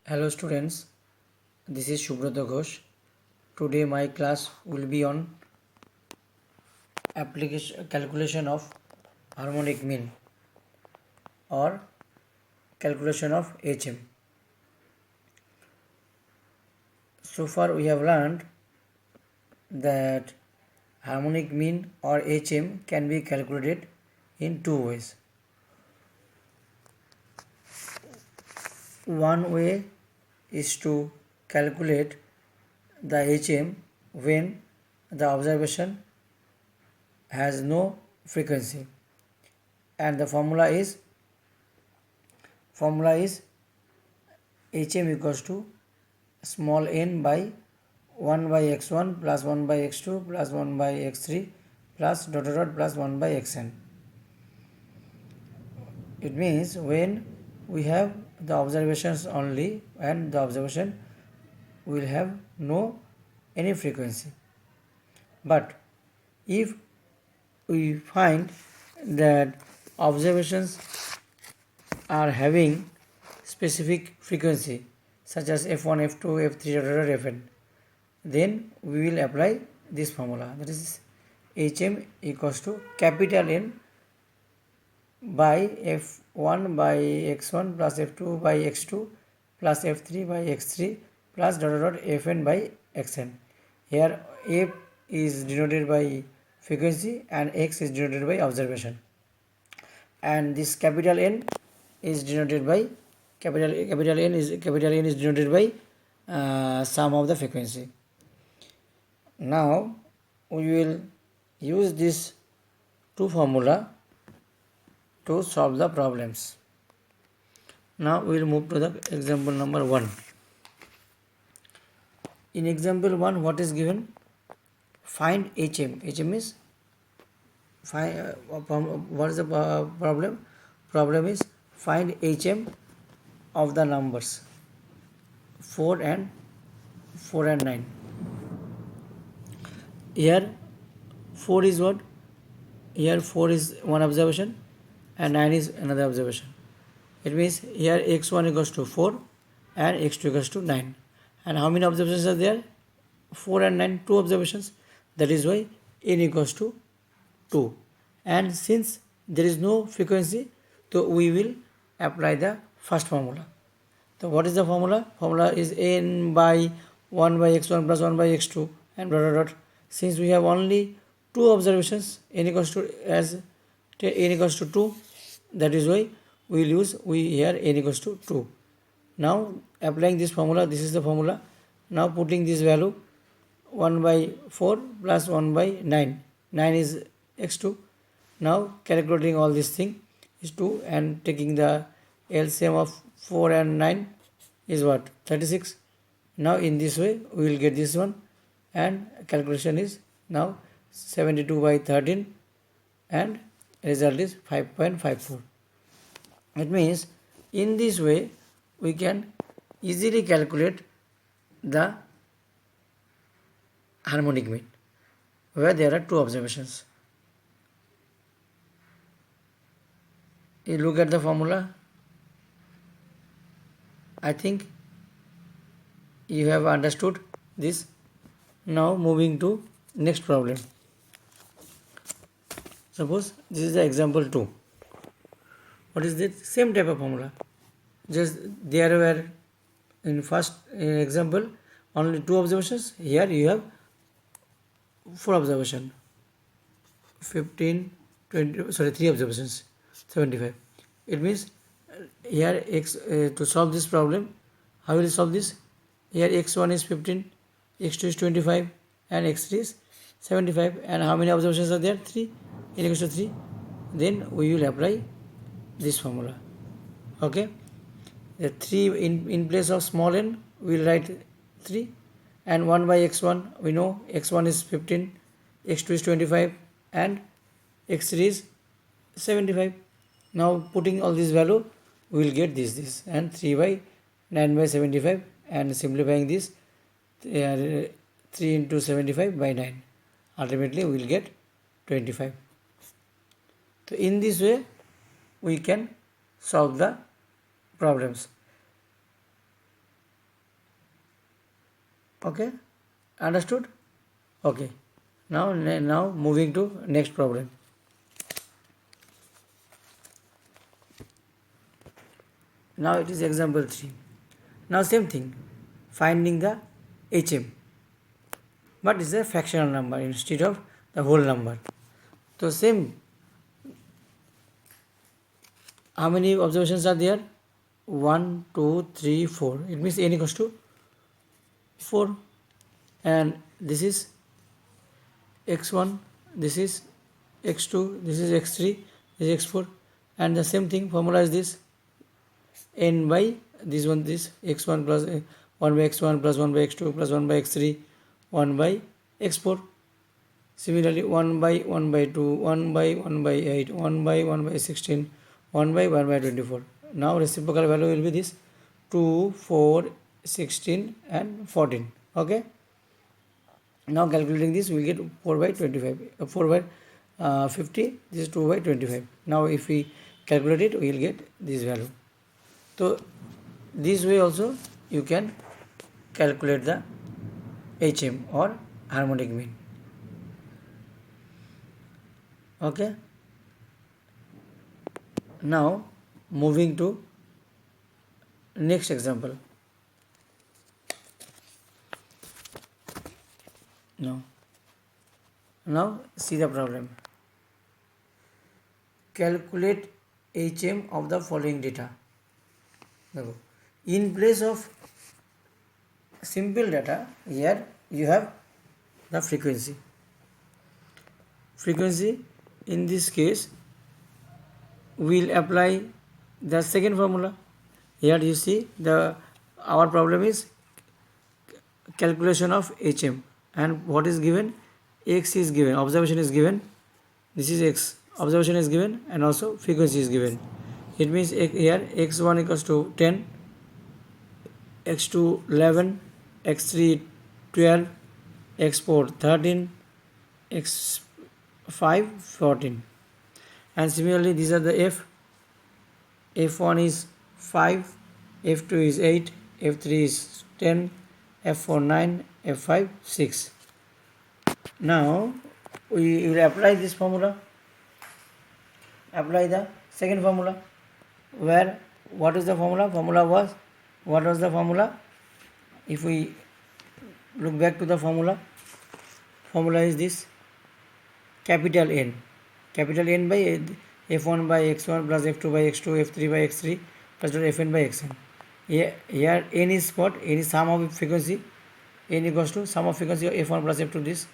Hello students, this is Shubhrata Ghosh. Today my class will be on application calculation of harmonic mean or calculation of HM. So far we have learned that harmonic mean or HM can be calculated in two ways. One way is to calculate the HM when the observation has no frequency, and the formula is HM equals to small n by 1 by x1 plus 1 by x2 plus 1 by x3 plus dot dot dot plus 1 by xn. It means when we have the observations only and the observation will have no any frequency. But if we find that observations are having specific frequency such as f1, f2, f3, fn, then we will apply this formula, that is hm equals to capital N by f1 by x1 plus f2 by x2 plus f3 by x3 plus dot dot dot fn by xn. Here f is denoted by frequency and x is denoted by observation, and this capital N is denoted by capital N is denoted by sum of the frequency. Now we will use this two formula to solve the problems. Now we will move to the example number 1. In example 1, what is given? Find HM. HM is what is the problem? Problem is find HM of the numbers 4 and 9. Here 4 is what? Here 4 is one observation and 9 is another observation. It means here x1 equals to 4 and x2 equals to 9. And how many observations are there? 4 and 9, 2 observations. That is why n equals to 2. And since there is no frequency, so we will apply the first formula. So what is the formula? Formula is n by 1 by x1 plus 1 by x2 and dot dot dot. Since we have only 2 observations, n equals to 2, that is why we will use here n equals to 2. Now applying this formula, this is the formula. Now putting this value 1 by 4 plus 1 by 9. 9 is x2. Now calculating all this thing is 2 and taking the LCM of 4 and 9 is what? 36. Now in this way we will get this one, and calculation is now 72 by 13 and result is 5.54. It means in this way we can easily calculate the harmonic mean where there are 2 observations. You look at the formula. I think you have understood this. Now moving to next problem. Suppose this is the example 2. What is the same type of formula? Just there were in first example only 2 observations. Here you have 4 observations. 15, 20, 3 observations, 75. It means here to solve this problem, how will you solve this? Here x1 is 15, x2 is 25 and x3 is 75, and how many observations are there? 3. N equals to 3. Then we will apply this formula. Okay, the 3 in place of small n we will write 3, and 1 by x1 we know x1 is 15, x2 is 25 and x3 is 75. Now putting all this value we will get this and 3 by 9 by 75, and simplifying this 3 into 75 by 9, ultimately we will get 25. So in this way we can solve the problems. Okay, understood? Okay, now moving to next problem. Now it is example 3. Now same thing, finding the HM, but it's a fractional number instead of the whole number. So same, how many observations are there? 1, 2, 3, 4. It means n equals to 4, and this is x1, this is x2, this is x3, this is x4, and the same thing formula is this, n by this x1 plus 1 by x1 plus 1 by x2 plus 1 by x3 1 by x4. Similarly 1 by 1 by 2, 1 by 1 by 8, 1 by 1 by 16, 1 by 1 by 24. Now reciprocal value will be this 2, 4, 16 and 14. Okay, now calculating this we will get 4 by 25, 4 by 50, this is 2 by 25. Now if we calculate it we will get this value. So this way also you can calculate the HM or harmonic mean. Okay, now moving to next example. Now see the problem. Calculate HM of the following data. In place of simple data, here you have the frequency. In this case we will apply the second formula. Here you see our problem is calculation of HM, and what is given? X is given, observation is given, this is X, observation is given, and also frequency is given. It means here x1 equals to 10, x2 11, x3 12, x4 13, x5 14, and similarly these are the f1 is 5, f2 is 8, f3 is 10, f4 9, f5 6. Now we will apply this formula, apply the second formula, where what is the formula? What was the formula? If we look back to the formula is this, capital N by f1 by x1 plus f2 by x2, f3 by x3 plus fn by xn. Here n is what? N is sum of frequency, n equals to sum of frequency of f1 plus f2. This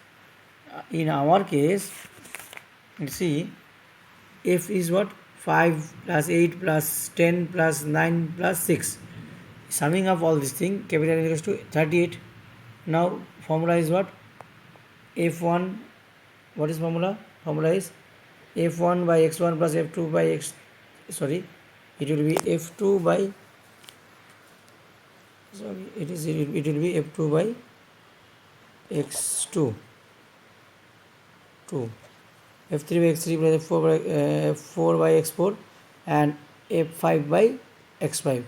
in our case, let's see, f is what? 5 plus 8 plus 10 plus 9 plus 6. Summing up all this thing, capital N equals to 38. Now formula is what? f1, what is formula? Formula is f1 by x1 plus f2 by it will be f2 by, it will be f2 by x2, f3 by x3 plus f4 by x4 and f5 by x5.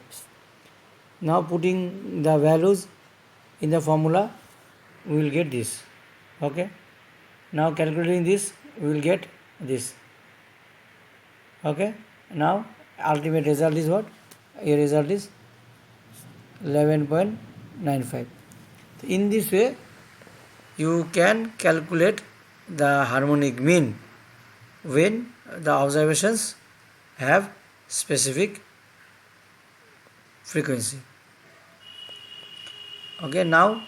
Now putting the values in the formula we will get this. Okay, now calculating this we will get this. Okay, now ultimate result is what? Your result is 11.95. In this way you can calculate the harmonic mean when the observations have specific frequency. Okay, now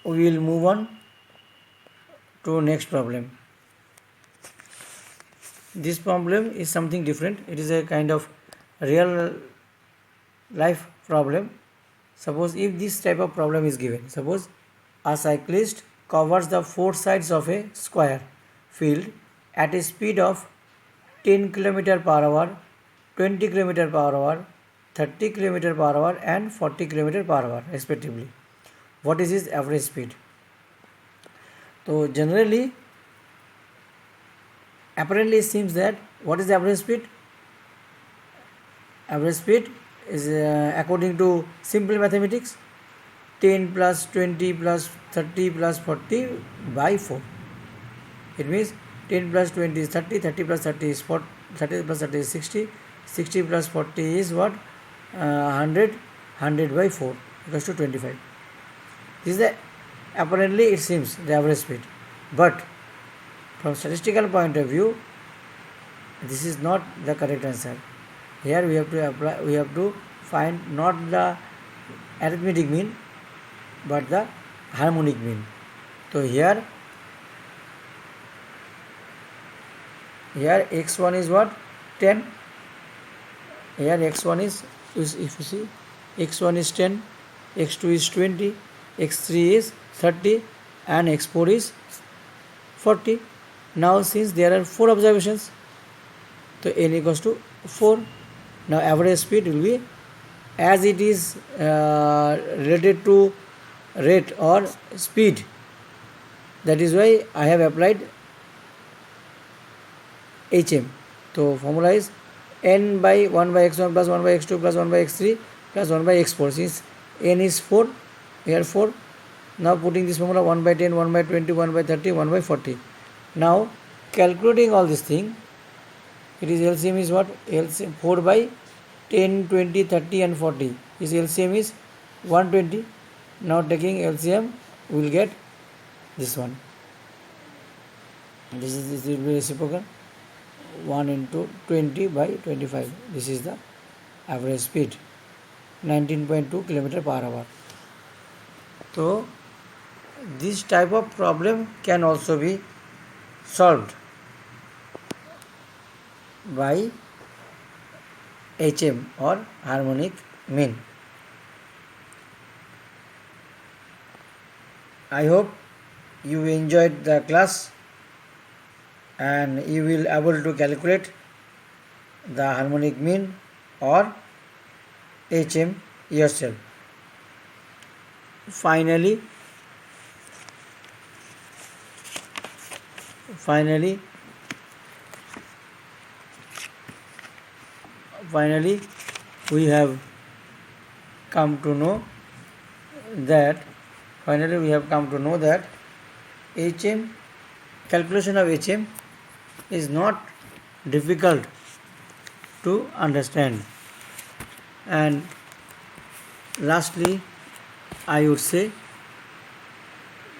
we will move on to next problem. This problem is something different. It is a kind of real life problem. Suppose if this type of problem is given, suppose a cyclist covers the four sides of a square field at a speed of 10 km per hour, 20 km per hour, 30 km per hour and 40 km per hour respectively. What is his average speed? So generally, apparently it seems that what is the average speed? Average speed is according to simple mathematics, 10 plus 20 plus 30 plus 40 by 4. It means 10 plus 20 is 30, 30 plus 30 is 40, 30 plus 30 is 60, 60 plus 40 is what? 100, 100 by 4 equals to 25. This is the, apparently it seems, the average speed. But from statistical point of view, this is not the correct answer. Here we have to find not the arithmetic mean, but the harmonic mean. So here x1 is what? 10. Here x1 is if you see, x1 is 10, x2 is 20, x3 is 30, and x4 is 40. Now since there are 4 observations, so n equals to 4. Now average speed will be, as it is related to rate or speed, that is why I have applied HM. So formula is n by 1 by x1 plus 1 by x2 plus 1 by x3 plus 1 by x4. Since n is 4, here 4. Now putting this formula 1 by 10, 1 by 20, 1 by 30, 1 by 40. Now calculating all this thing, it is LCM is what? LCM 4 by 10, 20, 30 and 40. His LCM is 120. Now taking LCM, we will get this one. This will be reciprocal. 1 into 20 by 25. This is the average speed, 19.2 km per hour. So this type of problem can also be solved by HM or harmonic mean. I hope you enjoyed the class and you will able to calculate the harmonic mean or HM yourself. Finally, we have come to know that HM, calculation of HM is not difficult to understand. And lastly, I would say,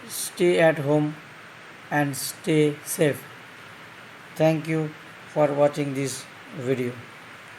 stay at home and stay safe. Thank you for watching this video.